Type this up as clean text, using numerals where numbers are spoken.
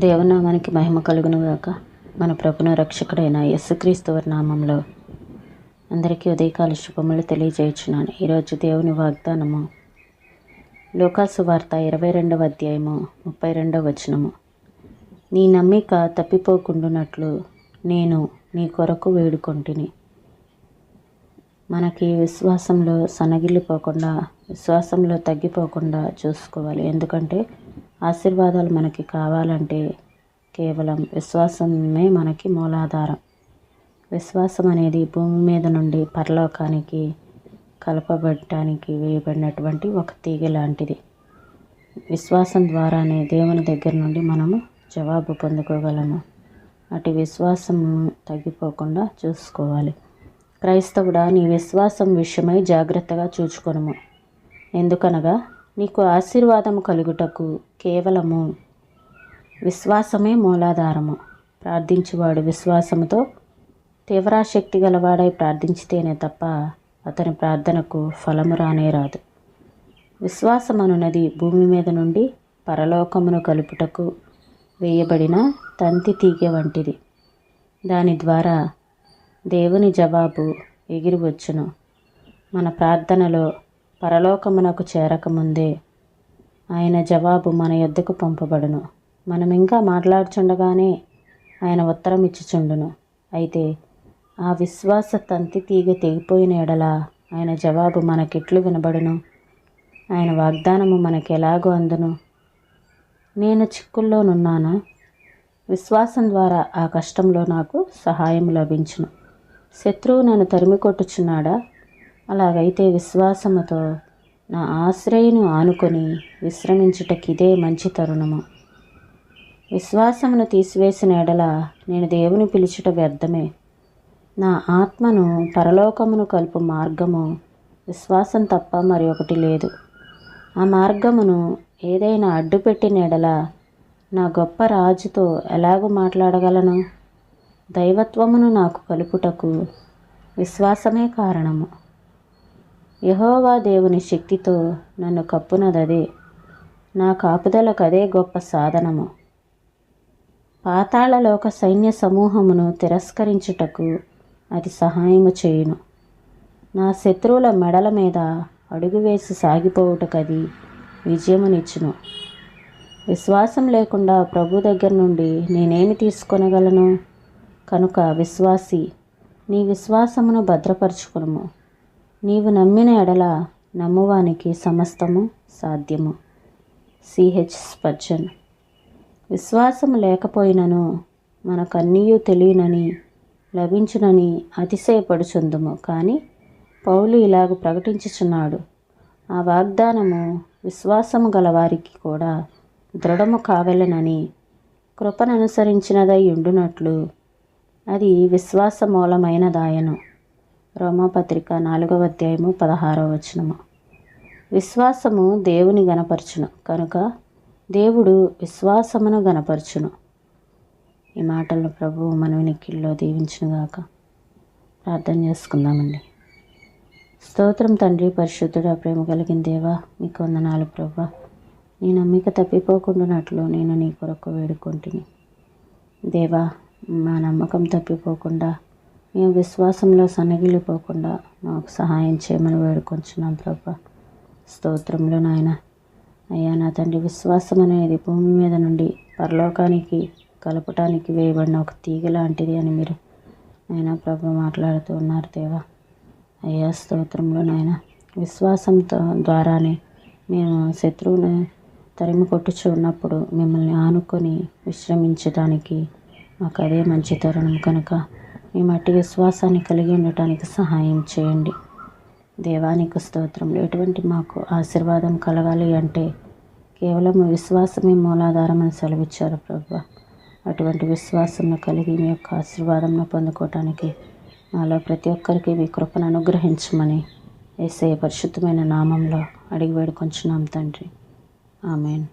దేవనామానికి మహిమ కలుగును గాక. మన ప్రభును రక్షకుడైన యేసుక్రీస్తు వారి నామంలో అందరికీ ఉదయకాల శుభములు తెలియజేయుచున్నాను. ఈరోజు దేవుని వాగ్దానము లూకాసు వార్త 22వ అధ్యాయము 32వ వచనము. నీ నమ్మిక తప్పిపోకుండునట్లు నేను నీ కొరకు వేడుకొంటిని. మనకి విశ్వాసంలో సన్నగిల్లిపోకుండా, విశ్వాసంలో తగ్గిపోకుండా చూసుకోవాలి. ఎందుకంటే ఆశీర్వాదాలు మనకి కావాలంటే కేవలం విశ్వాసమే మనకి మూలాధారం. విశ్వాసం అనేది భూమి మీద నుండి పరలోకానికి కలపబడటానికి వేయబడినటువంటి ఒక తీగ లాంటిది. విశ్వాసం ద్వారానే దేవుని దగ్గర నుండి మనము జవాబు పొందుకోగలము. అటు విశ్వాసం తగ్గిపోకుండా చూసుకోవాలి. క్రైస్తవుడా, నీ విశ్వాసం విషయమై జాగ్రత్తగా చూచుకొనుము. ఎందుకనగా నీకు ఆశీర్వాదము కలుగుటకు కేవలము విశ్వాసమే మూలాధారము. ప్రార్థించువాడు విశ్వాసముతో తీవ్రాశక్తి గలవాడై ప్రార్థించితేనే తప్ప అతని ప్రార్థనకు ఫలము రానేరాదు. విశ్వాసమనున్నది భూమి మీద నుండి పరలోకమును కలుపుటకు వేయబడిన తంతి తీగ వంటిది. దాని ద్వారా దేవుని జవాబు ఎగిరివచ్చును. మన ప్రార్థనలో పరలోకమునకు చేరకముందే ఆయన జవాబు మన యొద్దకు పంపబడును. మనం ఇంకా మాట్లాడుచుండగానే ఆయన ఉత్తరం ఇచ్చుచుండును. అయితే ఆ విశ్వాస తంతి తీగ తెగిపోయిన ఎడల ఆయన జవాబు మనకెట్లు వినబడును? ఆయన వాగ్దానము మనకు ఎలాగో అందును? నేను చిక్కుల్లోనున్నానా? విశ్వాసం ద్వారా ఆ కష్టంలో నాకు సహాయం లభించును. శత్రువు నన్ను తరిమి కొట్టుచున్నాడా? అలాగైతే విశ్వాసముతో నా ఆశ్రయను ఆనుకొని విశ్రమించుటకిదే మంచి తరుణము. విశ్వాసమును తీసివేసిన ఎడల నేను దేవుని పిలుచుట వ్యర్థమే. నా ఆత్మను పరలోకమును కలుపు మార్గము విశ్వాసం తప్ప మరి ఒకటి లేదు. ఆ మార్గమును ఏదైనా అడ్డుపెట్టిన ఎడల నా గొప్ప రాజుతో ఎలాగూ మాట్లాడగలను? దైవత్వమును నాకు కలుపుటకు విశ్వాసమే కారణము. యెహోవా దేవుని శక్తితో నన్ను కప్పునదదే. నా కాపుదలకు అదే గొప్ప సాధనము. పాతాళలోక సైన్య సమూహమును తిరస్కరించుటకు అది సహాయము చేయును. నా శత్రువుల మెడల మీద అడుగు వేసి సాగిపోవుటకది విజయమునిచ్చును. విశ్వాసం లేకుండా ప్రభు దగ్గర నుండి నేనేమి తీసుకొనగలను? కనుక విశ్వాసి, నీ విశ్వాసమును భద్రపరచుకునుము. నీవు నమ్మిన ఎడల నమ్మువానికి సమస్తము సాధ్యము. CH Spurgeon. విశ్వాసము లేకపోయినను మనకన్నీయూ తెలియనని లభించునని అతిశయపడుచుందుము. కానీ పౌలు ఇలాగ ప్రకటించుచున్నాడు, ఆ వాగ్దానము విశ్వాసము గలవారికి కూడా దృఢము కావలెనని కృపను అనుసరించినదై ఉండునట్లు అది విశ్వాస మూలమైనదాయను. రోమాపత్రిక 4వ అధ్యాయము 16వ వచనము. విశ్వాసము దేవుని గణపరచును కనుక దేవుడు విశ్వాసమును గణపరచును. ఈ మాటలను ప్రభువు మన వినికిడిలో దీవించునుగాక. ప్రార్థన చేసుకుందామండి. స్తోత్రం తండ్రి, పరిశుద్ధుడా, ప్రేమ కలిగిన దేవా, మీకు వందనాలు ప్రభువా. నీ నమ్మిక తప్పిపోకుండానట్లు నేను నీ కొరకు వేడుకొంటిని. దేవా, మా నమ్మకం తప్పిపోకుండా, మేము విశ్వాసంలో సన్నగిల్లిపోకుండా మాకు సహాయం చేయమని వేడుకొంచున్నాం ప్రభా. స్తోత్రంలో నాయన. అయ్యా నా తండ్రి, విశ్వాసం అనేది భూమి మీద నుండి పరలోకానికి కలపటానికి వేయబడిన ఒక తీగ లాంటిది అని మీరు నాయన ప్రభు మాట్లాడుతూ ఉన్నారు దేవా. అయ్యా స్తోత్రంలో నాయన, విశ్వాసంతో ద్వారానే మేము శత్రువుని తరిమి కొట్టుచు ఉన్నప్పుడు మిమ్మల్ని ఆనుకొని విశ్రమించడానికి మాకు అదే మంచి తరుణం. కనుక మేము అట్టి విశ్వాసాన్ని కలిగి ఉండటానికి సహాయం చేయండి. దేవానికి స్తోత్రంలో ఎటువంటి మాకు ఆశీర్వాదం కలగాలి అంటే కేవలం విశ్వాసమే మూలాధారం అని సెలవిచ్చారు ప్రభువా. అటువంటి విశ్వాసం కలిగి మీ యొక్క ఆశీర్వాదంను పొందుకోవటానికి మాలో ప్రతి ఒక్కరికి మీ కృపను అనుగ్రహించమని యేసయ్య పరిశుద్ధమైన నామంలో అడిగి వేడుకొంచున్నాం తండ్రి. ఆమేన్.